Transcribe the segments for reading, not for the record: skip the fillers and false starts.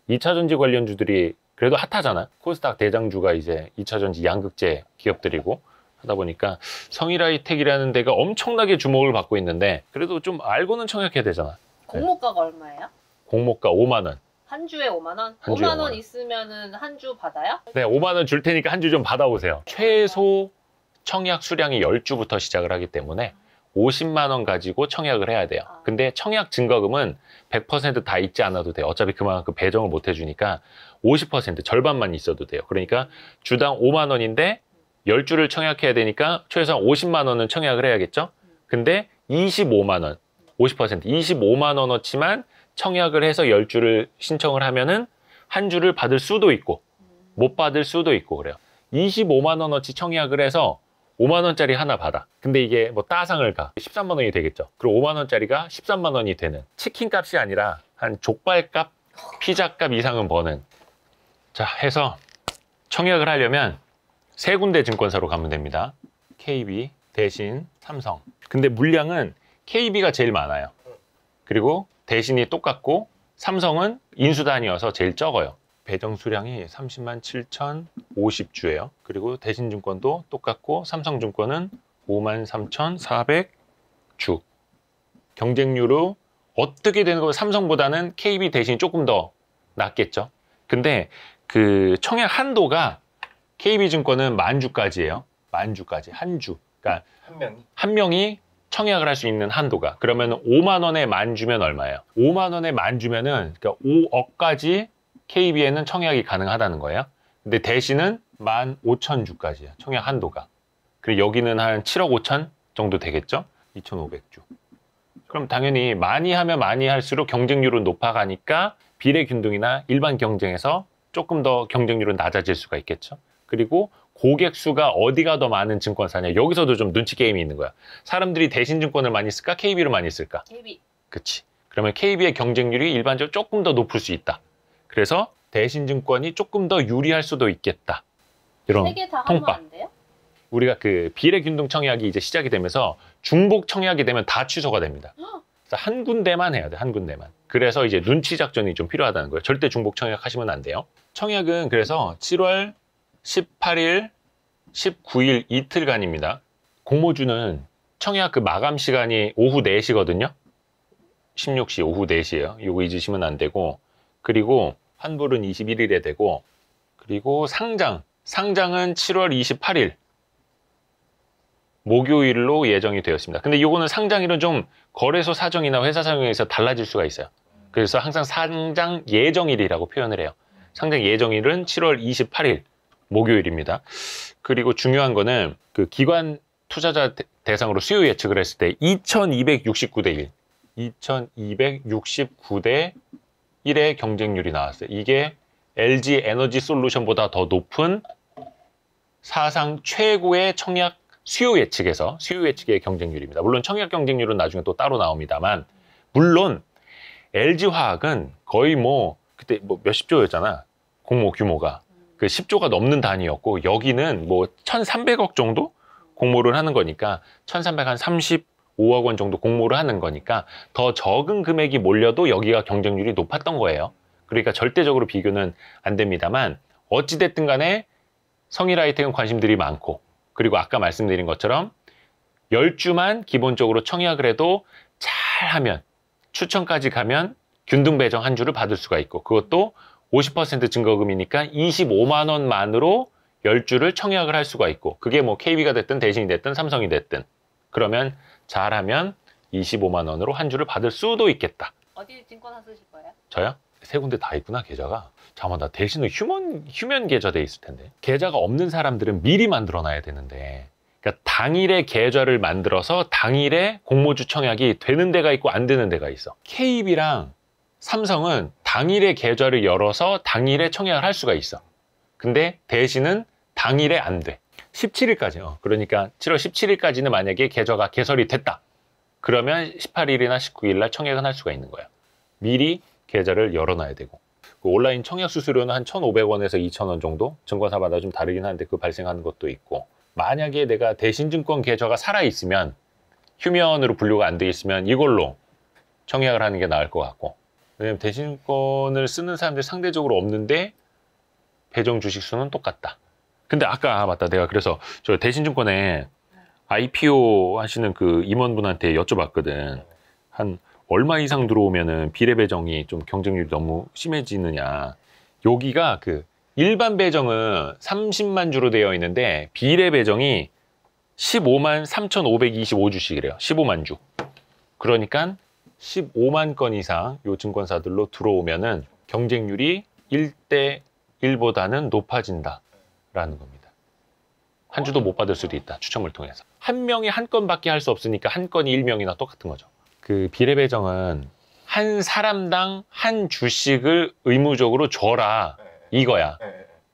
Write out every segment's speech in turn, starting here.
2차전지 관련주들이 그래도 핫하잖아. 코스닥 대장주가 이제 2차전지 양극재 기업들이고 하다 보니까 성일하이텍이라는 데가 엄청나게 주목을 받고 있는데, 그래도 좀 알고는 청약해야 되잖아. 공모가가 얼마예요? 공모가 5만 원. 한 주에 5만 원? 한 주에 5만 5만 원 원. 있으면은 한 주 받아요? 네, 5만 원 줄 테니까 한 주 좀 받아오세요. 최소 청약 수량이 10주부터 시작을 하기 때문에 50만 원 가지고 청약을 해야 돼요. 근데 청약 증거금은 100% 다 있지 않아도 돼요. 어차피 그만큼 배정을 못 해주니까 50% 절반만 있어도 돼요. 그러니까 주당 5만 원인데 10주를 청약해야 되니까 최소한 50만 원은 청약을 해야겠죠? 근데 25만 원, 50%, 25만 원어치만 청약을 해서 10주를 신청을 하면은 한 주를 받을 수도 있고 못 받을 수도 있고 그래요. 25만 원어치 청약을 해서 5만 원짜리 하나 받아. 근데 이게 뭐 따상을 가 13만 원이 되겠죠. 그리고 5만 원짜리가 13만 원이 되는, 치킨 값이 아니라 한 족발값, 피자값 이상은 버는. 자, 해서 청약을 하려면 세 군데 증권사로 가면 됩니다. KB, 대신, 삼성. 근데 물량은 KB가 제일 많아요. 그리고 대신이 똑같고 삼성은 인수단위여서 제일 적어요. 배정 수량이 30만 7,050주예요. 그리고 대신증권도 똑같고 삼성증권은 5만 3,400주. 경쟁률로 어떻게 되는 거예요? 삼성보다는 KB 대신이 조금 더 낫겠죠. 근데 그 청약 한도가 KB증권은 10,000주까지예요. 10,000주까지, 한 주. 그러니까 한 명이 청약을 할 수 있는 한도가. 그러면 5만 원에 10,000주면 얼마예요? 5만 원에 10,000주면은 그러니까 5억까지 KB에는 청약이 가능하다는 거예요. 근데 대신은 15,000주까지예요. 청약 한도가. 그리고 여기는 한 7억 5천 정도 되겠죠? 2,500주. 그럼 당연히 많이 하면 많이 할수록 경쟁률은 높아가니까 비례균등이나 일반 경쟁에서 조금 더 경쟁률은 낮아질 수가 있겠죠. 그리고 고객 수가 어디가 더 많은 증권사냐, 여기서도 좀 눈치 게임이 있는 거야. 사람들이 대신증권을 많이 쓸까, KB를 많이 쓸까? KB. 그치. 그러면 KB의 경쟁률이 일반적으로 조금 더 높을 수 있다. 그래서 대신증권이 조금 더 유리할 수도 있겠다. 이런 세 개 다 하면 통밥. 안 돼요? 우리가 그 비례균등 청약이 이제 시작이 되면서 중복 청약이 되면 다 취소가 됩니다. 그래서 한 군데만 해야 돼, 한 군데만. 그래서 이제 눈치 작전이 좀 필요하다는 거예요. 절대 중복 청약하시면 안 돼요. 청약은 그래서 7월 18일, 19일 이틀간입니다. 공모주는 청약 그 마감 시간이 오후 4시거든요. 16시 오후 4시예요. 이거 잊으시면 안 되고, 그리고 환불은 21일에 되고, 그리고 상장은 7월 28일 목요일로 예정이 되었습니다. 근데 이거는 상장일은 좀 거래소 사정이나 회사 사정에서 달라질 수가 있어요. 그래서 항상 상장 예정일이라고 표현을 해요. 상장 예정일은 7월 28일 목요일입니다. 그리고 중요한 거는 그 기관 투자자 대상으로 수요 예측을 했을 때 2269대 1, 2269대 1의 경쟁률이 나왔어요. 이게 LG 에너지 솔루션보다 더 높은 사상 최고의 청약 수요 예측에서 수요 예측의 경쟁률입니다. 물론 청약 경쟁률은 나중에 또 따로 나옵니다만, 물론 LG화학은 거의 뭐 그때 뭐 몇십 조였잖아. 공모 규모가. 그 10조가 넘는 단위였고, 여기는 뭐 1,300억 정도 공모를 하는 거니까 1,335억 원 정도 공모를 하는 거니까 더 적은 금액이 몰려도 여기가 경쟁률이 높았던 거예요. 그러니까 절대적으로 비교는 안 됩니다만, 어찌됐든 간에 성일하이텍은 관심들이 많고, 그리고 아까 말씀드린 것처럼 10주만 기본적으로 청약을 해도 잘하면, 추천까지 가면 균등 배정 한 주를 받을 수가 있고, 그것도 50% 증거금이니까 25만 원만으로 10주를 청약을 할 수가 있고, 그게 뭐 KB가 됐든 대신이 됐든 삼성이 됐든, 그러면 잘하면 25만 원으로 한 주를 받을 수도 있겠다. 어디 증권사 쓰실 거예요? 저요? 세 군데 다 있구나, 계좌가. 잠깐만, 나 대신은 휴면 계좌 돼 있을 텐데. 계좌가 없는 사람들은 미리 만들어 놔야 되는데, 그러니까 당일에 계좌를 만들어서 당일에 공모주 청약이 되는 데가 있고 안 되는 데가 있어. KB랑 삼성은 당일에 계좌를 열어서 당일에 청약을 할 수가 있어. 근데 대신은 당일에 안 돼. 17일까지요. 그러니까 7월 17일까지는 만약에 계좌가 개설이 됐다. 그러면 18일이나 19일 날 청약은 할 수가 있는 거예요. 미리 계좌를 열어놔야 되고. 그 온라인 청약 수수료는 한 1,500원에서 2,000원 정도? 증권사마다 좀 다르긴 한데 그 발생하는 것도 있고. 만약에 내가 대신증권 계좌가 살아있으면, 휴면으로 분류가 안 돼 있으면 이걸로 청약을 하는 게 나을 것 같고, 왜냐면 대신권을 쓰는 사람들이 상대적으로 없는데 배정 주식 수는 똑같다. 근데 아까 맞다, 내가 그래서 저 대신증권에 IPO 하시는 그 임원분한테 여쭤봤거든. 한 얼마 이상 들어오면은 비례 배정이 좀 경쟁률이 너무 심해지느냐. 여기가 그 일반 배정은 30만 주로 되어 있는데 비례 배정이 15만 3,525주씩이래요. 15만 주. 그러니까 15만 건 이상 요 증권사들로 들어오면은 경쟁률이 1대 1보다는 높아진다라는 겁니다. 한 주도 못 받을 수도 있다. 추첨을 통해서. 한 명이 한 건밖에 할 수 없으니까 한 건이 1명이나 똑같은 거죠. 그 비례 배정은 한 사람당 한 주씩을 의무적으로 줘라 이거야.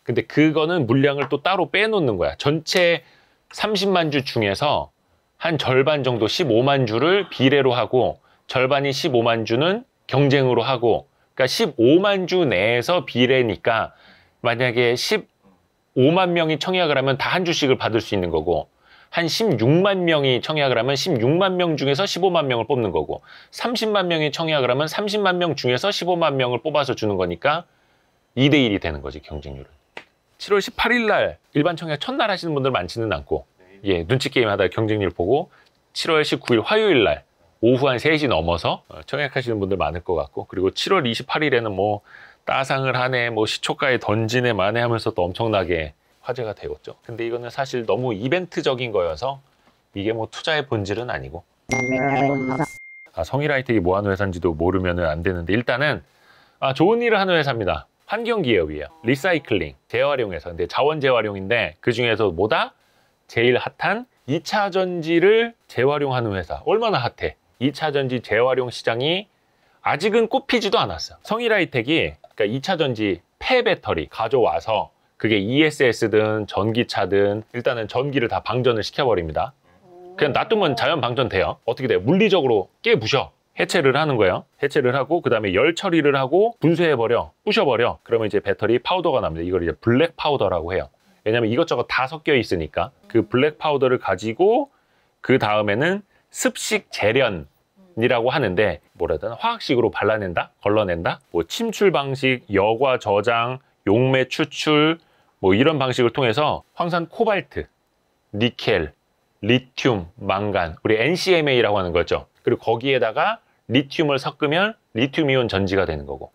근데 그거는 물량을 또 따로 빼놓는 거야. 전체 30만 주 중에서 한 절반 정도 15만 주를 비례로 하고 절반이 15만 주는 경쟁으로 하고, 그러니까 15만 주 내에서 비례니까 만약에 15만 명이 청약을 하면 다 한 주씩을 받을 수 있는 거고, 한 16만 명이 청약을 하면 16만 명 중에서 15만 명을 뽑는 거고, 30만 명이 청약을 하면 30만 명 중에서 15만 명을 뽑아서 주는 거니까 2대 1이 되는 거지, 경쟁률은. 7월 18일 날 일반 청약 첫날 하시는 분들 많지는 않고, 예, 눈치 게임 하다가 경쟁률 보고 7월 19일 화요일 날 오후 한 3시 넘어서 청약하시는 분들 많을 것 같고, 그리고 7월 28일에는 뭐 따상을 하네, 뭐 시초가에 던지네 마네 하면서 또 엄청나게 화제가 되었죠. 근데 이거는 사실 너무 이벤트적인 거여서 이게 뭐 투자의 본질은 아니고. 성일하이텍이 뭐 하는 회사인지도 모르면 안 되는데, 일단은 좋은 일을 하는 회사입니다. 환경기업이에요. 리사이클링, 재활용해서. 근데 자원 재활용인데 그 중에서 뭐다? 제일 핫한 2차 전지를 재활용하는 회사. 얼마나 핫해? 2차 전지 재활용 시장이 아직은 꼽히지도 않았어. 성일하이텍이 그러니까 2차 전지 폐배터리 가져와서 그게 ESS든 전기차든 일단은 전기를 다 방전을 시켜버립니다. 그냥 놔두면 자연 방전돼요. 어떻게 돼요? 물리적으로 깨부셔. 해체를 하는 거예요. 해체를 하고 그 다음에 열 처리를 하고 분쇄해버려. 부셔버려. 그러면 이제 배터리 파우더가 납니다. 이걸 이제 블랙 파우더라고 해요. 왜냐면 이것저것 다 섞여 있으니까. 그 블랙 파우더를 가지고 그 다음에는 습식 재련이라고 하는데, 뭐라 해야 되나? 화학식으로 발라낸다? 걸러낸다? 뭐 침출 방식, 여과 저장, 용매 추출, 뭐 이런 방식을 통해서 황산 코발트, 니켈, 리튬, 망간, 우리 NCMA라고 하는 거죠. 그리고 거기에다가 리튬을 섞으면 리튬이온 전지가 되는 거고.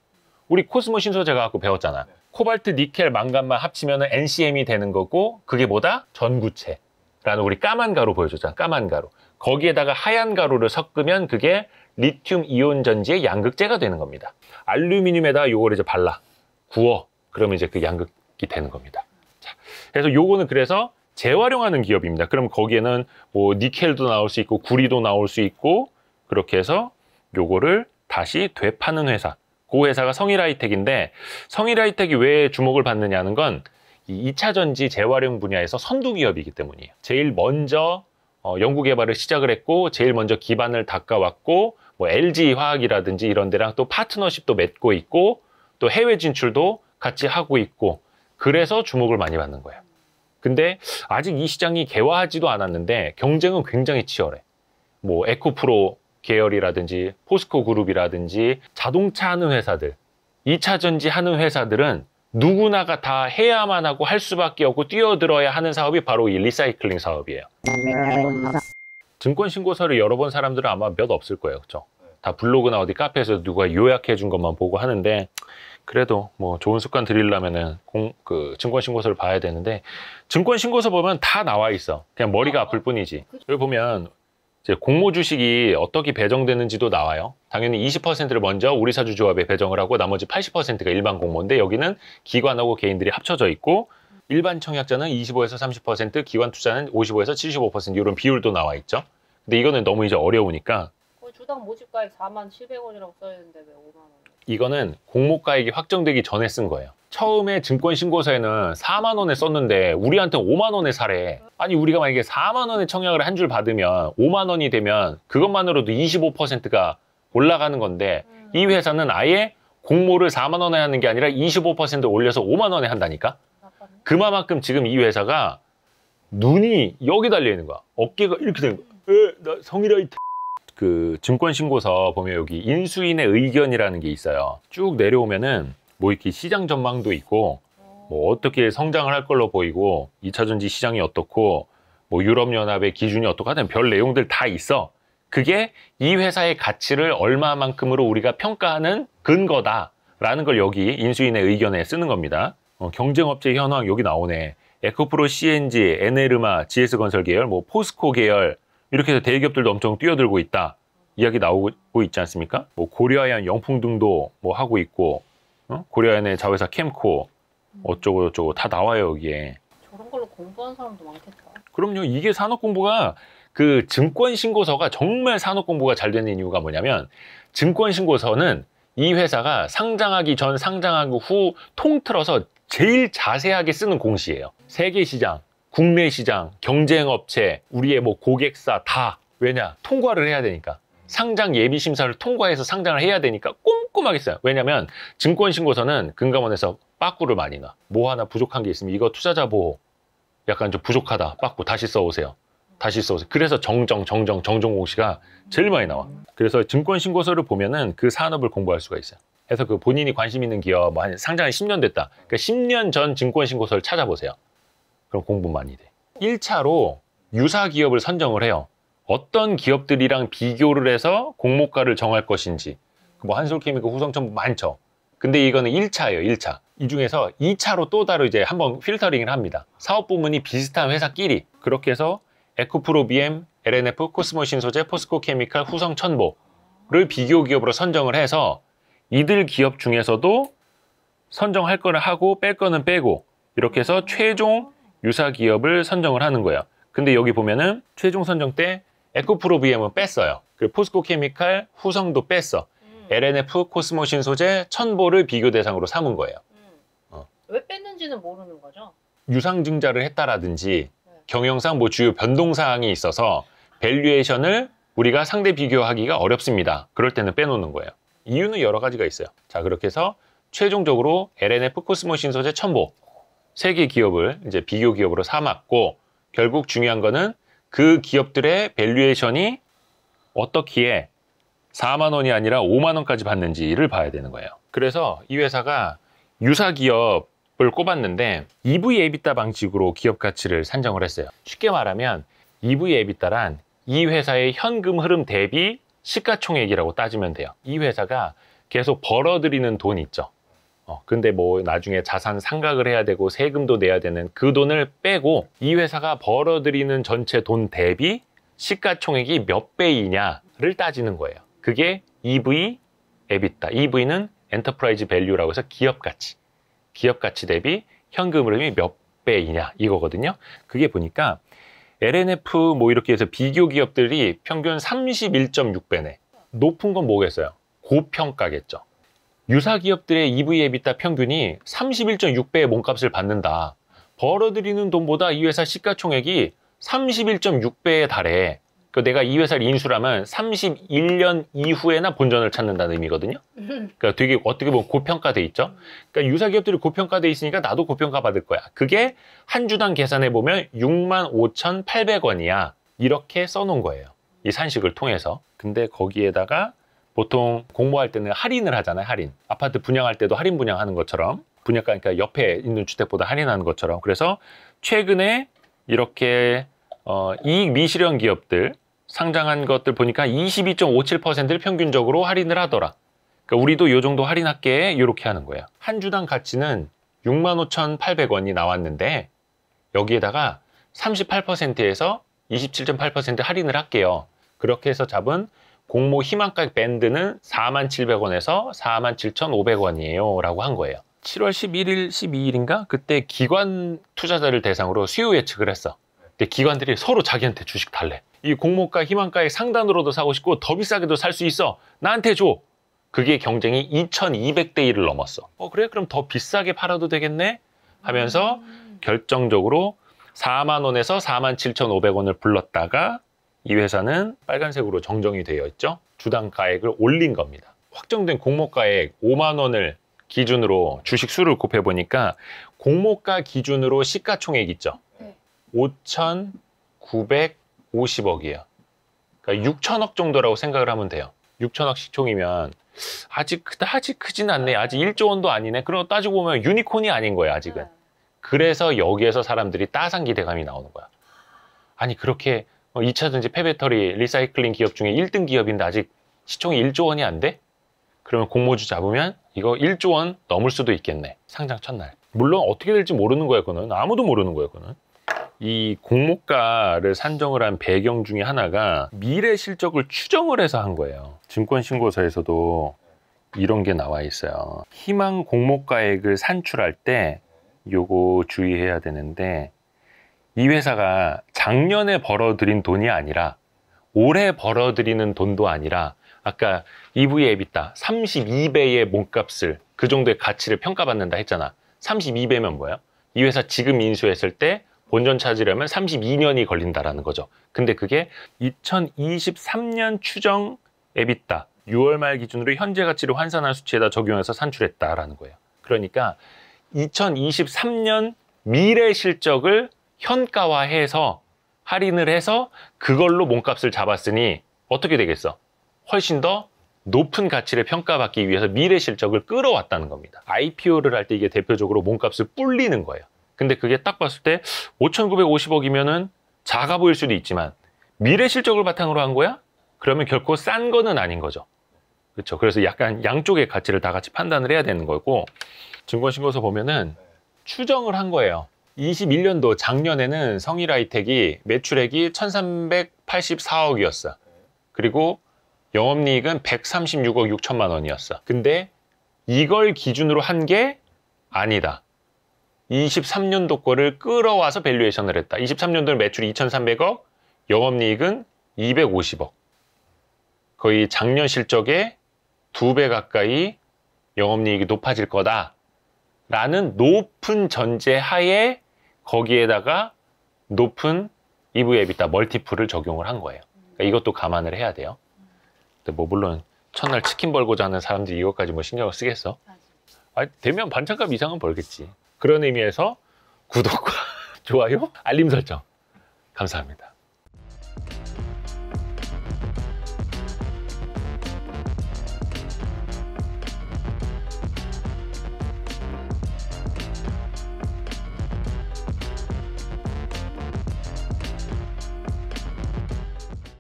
우리 코스모 신소재 과학고 배웠잖아. 코발트, 니켈, 망간만 합치면 NCM이 되는 거고, 그게 뭐다? 전구체라는 우리 까만 가루 보여줬잖아. 까만 가루. 거기에다가 하얀 가루를 섞으면 그게 리튬 이온 전지의 양극재가 되는 겁니다. 알루미늄에다가 요거를 이제 발라 구워. 그러면 이제 그 양극이 되는 겁니다. 자, 그래서 요거는 그래서 재활용하는 기업입니다. 그럼 거기에는 뭐 니켈도 나올 수 있고 구리도 나올 수 있고, 그렇게 해서 요거를 다시 되파는 회사. 그 회사가 성일하이텍인데, 성일하이텍이 왜 주목을 받느냐는 건 이 2차 전지 재활용 분야에서 선두 기업이기 때문이에요. 제일 먼저 연구 개발을 시작을 했고, 제일 먼저 기반을 닦아왔고, 뭐 LG 화학이라든지 이런 데랑 또 파트너십도 맺고 있고, 또 해외 진출도 같이 하고 있고, 그래서 주목을 많이 받는 거예요. 근데 아직 이 시장이 개화하지도 않았는데 경쟁은 굉장히 치열해. 뭐 에코프로 계열이라든지 포스코 그룹이라든지 자동차 하는 회사들, 2차 전지 하는 회사들은 누구나가 다 해야만 하고 할 수밖에 없고 뛰어들어야 하는 사업이 바로 이 리사이클링 사업이에요. 증권 신고서를 열어본 사람들은 아마 몇 없을 거예요. 그렇죠? 다 블로그나 어디 카페에서 누가 요약해 준 것만 보고 하는데, 그래도 뭐 좋은 습관 들이려면은 증권 신고서를 봐야 되는데, 증권 신고서 보면 다 나와 있어. 그냥 머리가 아플 뿐이지. 여기 보면 이제 공모 주식이 어떻게 배정되는지도 나와요. 당연히 20%를 먼저 우리사주조합에 배정을 하고 나머지 80%가 일반 공모인데, 여기는 기관하고 개인들이 합쳐져 있고, 일반 청약자는 25에서 30%, 기관 투자는 55에서 75% 이런 비율도 나와 있죠. 근데 이거는 너무 이제 어려우니까. 주당 모집가액 47,700원이라고 써있는데 왜 5만 원? 이거는 공모가액이 확정되기 전에 쓴 거예요. 처음에 증권 신고서에는 4만 원에 썼는데 우리한테 5만 원에 사래. 아니, 우리가 만약에 4만 원에 청약을 한 줄 받으면 5만 원이 되면 그것만으로도 25%가 올라가는 건데, 이 회사는 아예 공모를 4만 원에 하는 게 아니라 25% 올려서 5만 원에 한다니까? 그만큼 지금 이 회사가 눈이 여기 달려 있는 거야. 어깨가 이렇게 되는 거야. 나 성일하이텍 그 증권신고서 보면 여기 인수인의 의견이라는 게 있어요. 쭉 내려오면은 뭐 이렇게 시장 전망도 있고 뭐 어떻게 성장을 할 걸로 보이고 2차전지 시장이 어떻고 뭐 유럽연합의 기준이 어떻고 하는 별 내용들 다 있어. 그게 이 회사의 가치를 얼마만큼으로 우리가 평가하는 근거다라는 걸 여기 인수인의 의견에 쓰는 겁니다. 경쟁업체 현황 여기 나오네. 에코프로, CNG, 에네르마, GS건설 계열, 뭐 포스코 계열 이렇게 해서 대기업들도 엄청 뛰어들고 있다. 이야기 나오고 있지 않습니까? 뭐 고려아연 영풍 등도 뭐 하고 있고, 고려아연의 자회사 캠코 어쩌고 저쩌고 다 나와요 여기에. 저런 걸로 공부한 사람도 많겠다. 그럼요. 이게 산업 공부가 그 증권 신고서가 정말 산업 공부가 잘 되는 이유가 뭐냐면 증권 신고서는 이 회사가 상장하기 전, 상장하고 후 통틀어서 제일 자세하게 쓰는 공시예요. 세계 시장, 국내 시장, 경쟁업체, 우리의 뭐 고객사 다. 왜냐? 통과를 해야 되니까. 상장 예비 심사를 통과해서 상장을 해야 되니까 꼼꼼하게 써요. 왜냐면 증권신고서는 금감원에서 빠꾸를 많이 놔. 뭐 하나 부족한 게 있으면 이거 투자자 보호 약간 좀 부족하다. 빠꾸 다시 써오세요. 다시 써오세요. 그래서 정정 공시가 제일 많이 나와. 그래서 증권신고서를 보면은 그 산업을 공부할 수가 있어요. 그래서 그 본인이 관심 있는 기업, 뭐 한 상장이 10년 됐다. 그러니까 10년 전 증권신고서를 찾아보세요. 그럼 공부 많이 돼. 1차로 유사 기업을 선정을 해요. 어떤 기업들이랑 비교를 해서 공모가를 정할 것인지. 뭐 한솔케미칼, 후성첨부 많죠. 근데 이거는 1차예요, 1차. 이 중에서 2차로 또 따로 이제 한번 필터링을 합니다. 사업 부문이 비슷한 회사끼리. 그렇게 해서 에코프로 BM, LNF, 코스모 신소재, 포스코 케미칼, 후성천보를 비교 기업으로 선정을 해서 이들 기업 중에서도 선정할 거를 하고 뺄 거는 빼고 이렇게 해서 최종 유사 기업을 선정을 하는 거예요. 근데 여기 보면은 최종 선정 때 에코프로 BM은 뺐어요. 그리고 포스코 케미칼, 후성도 뺐어. LNF, 코스모 신소재, 천보를 비교 대상으로 삼은 거예요. 왜 뺐는지는 모르는 거죠? 유상증자를 했다라든지 경영상 뭐 주요 변동사항이 있어서 밸류에이션을 우리가 상대 비교하기가 어렵습니다. 그럴 때는 빼놓는 거예요. 이유는 여러 가지가 있어요. 자, 그렇게 해서 최종적으로 LNF, 코스모 신소재, 천보 세 개 기업을 이제 비교 기업으로 삼았고 결국 중요한 거는 그 기업들의 밸류에이션이 어떻기에 4만 원이 아니라 5만 원까지 받는지를 봐야 되는 거예요. 그래서 이 회사가 유사 기업을 꼽았는데 EV/EBITDA 방식으로 기업 가치를 산정을 했어요. 쉽게 말하면 EV/EBITDA란 이 회사의 현금 흐름 대비 시가총액이라고 따지면 돼요. 이 회사가 계속 벌어들이는 돈 있죠. 근데 뭐 나중에 자산 상각을 해야 되고 세금도 내야 되는 그 돈을 빼고 이 회사가 벌어들이는 전체 돈 대비 시가총액이 몇 배이냐를 따지는 거예요. 그게 EV/EBITDA. EV는 엔터프라이즈 밸류라고 해서 기업 가치 대비 현금 흐름이 몇 배이냐 이거거든요. 그게 보니까 LNF 뭐 이렇게 해서 비교 기업들이 평균 31.6배네. 높은 건 뭐겠어요? 고평가겠죠. 유사 기업들의 EV/EBITDA 평균이 31.6배의 몸값을 받는다. 벌어들이는 돈보다 이 회사 시가총액이 31.6배에 달해. 내가 이 회사를 인수라면 31년 이후에나 본전을 찾는다는 의미거든요. 그러니까 되게 어떻게 보면 고평가돼 있죠. 그러니까 유사 기업들이 고평가돼 있으니까 나도 고평가 받을 거야. 그게 한 주당 계산해 보면 65,800원이야. 이렇게 써놓은 거예요. 이 산식을 통해서. 근데 거기에다가 보통 공모할 때는 할인을 하잖아요. 할인. 아파트 분양할 때도 할인 분양하는 것처럼 분양가 그러니까 옆에 있는 주택보다 할인하는 것처럼. 그래서 최근에 이렇게 이익 미실현 기업들 상장한 것들 보니까 22.57%를 평균적으로 할인을 하더라. 그러니까 우리도 이 정도 할인할게 이렇게 하는 거예요. 한 주당 가치는 65,800원이 나왔는데 여기에다가 38%에서 27.8% 할인을 할게요. 그렇게 해서 잡은 공모 희망가격 밴드는 47,000원에서 47,500원이에요 라고 한 거예요. 7월 11일, 12일인가? 그때 기관 투자자를 대상으로 수요 예측을 했어. 근데 기관들이 서로 자기한테 주식 달래. 이 공모가 희망가의 상단으로도 사고 싶고 더 비싸게도 살 수 있어. 나한테 줘. 그게 경쟁이 2,200대 1을 넘었어. 그래? 그럼 더 비싸게 팔아도 되겠네? 하면서 결정적으로 4만 원에서 47,500원을 불렀다가 이 회사는 빨간색으로 정정이 되어 있죠. 주당 가액을 올린 겁니다. 확정된 공모가액 5만 원을 기준으로 주식 수를 곱해보니까 공모가 기준으로 시가총액 있죠. 5,950억이에요. 그러니까 6천억 정도라고 생각을 하면 돼요. 6천억 시총이면 아직 그다지 크진 않네. 아직 1조 원도 아니네. 그런 거 따지고 보면 유니콘이 아닌 거예요, 아직은. 네. 그래서 여기에서 사람들이 따상 기대감이 나오는 거야. 아니 그렇게 2차전지 폐배터리 리사이클링 기업 중에 1등 기업인데 아직 시총이 1조 원이 안 돼? 그러면 공모주 잡으면 이거 1조 원 넘을 수도 있겠네. 상장 첫날. 물론 어떻게 될지 모르는 거야, 그거는. 아무도 모르는 거야, 그거는. 이 공모가를 산정을 한 배경 중에 하나가 미래 실적을 추정을 해서 한 거예요. 증권신고서에서도 이런 게 나와 있어요. 희망 공모가액을 산출할 때 요거 주의해야 되는데, 이 회사가 작년에 벌어들인 돈이 아니라 올해 벌어들이는 돈도 아니라 아까 EV EBITDA 32배의 몸값을 그 정도의 가치를 평가받는다 했잖아. 32배면 뭐예요? 이 회사 지금 인수했을 때 본전 찾으려면 32년이 걸린다라는 거죠. 근데 그게 2023년 추정 EBITDA 6월 말 기준으로 현재 가치를 환산한 수치에다 적용해서 산출했다라는 거예요. 그러니까 2023년 미래 실적을 현가화해서 할인을 해서 그걸로 몸값을 잡았으니 어떻게 되겠어? 훨씬 더 높은 가치를 평가받기 위해서 미래 실적을 끌어왔다는 겁니다. IPO를 할 때 이게 대표적으로 몸값을 불리는 거예요. 근데 그게 딱 봤을 때 5,950억이면은 작아 보일 수도 있지만 미래 실적을 바탕으로 한 거야? 그러면 결코 싼 거는 아닌 거죠. 그렇죠. 그래서 약간 양쪽의 가치를 다 같이 판단을 해야 되는 거고, 증권신고서 보면은 추정을 한 거예요. 21년도 작년에는 성일하이텍이 매출액이 1,384억이었어. 그리고 영업이익은 136억 6천만 원이었어. 근데 이걸 기준으로 한 게 아니다. 23년도 거를 끌어와서 밸류에이션을 했다. 23년도는 매출이 2,300억, 영업이익은 250억. 거의 작년 실적의 2배 가까이 영업이익이 높아질 거다. 라는 높은 전제 하에 거기에다가 높은 EV EBITDA 멀티플을 적용을 한 거예요. 그러니까 이것도 감안을 해야 돼요. 근데 뭐 물론 첫날 치킨 벌고자 하는 사람들이 이것까지 뭐 신경을 쓰겠어? 되면 반찬값 이상은 벌겠지. 그런 의미에서 구독과 좋아요, 알림 설정 감사합니다.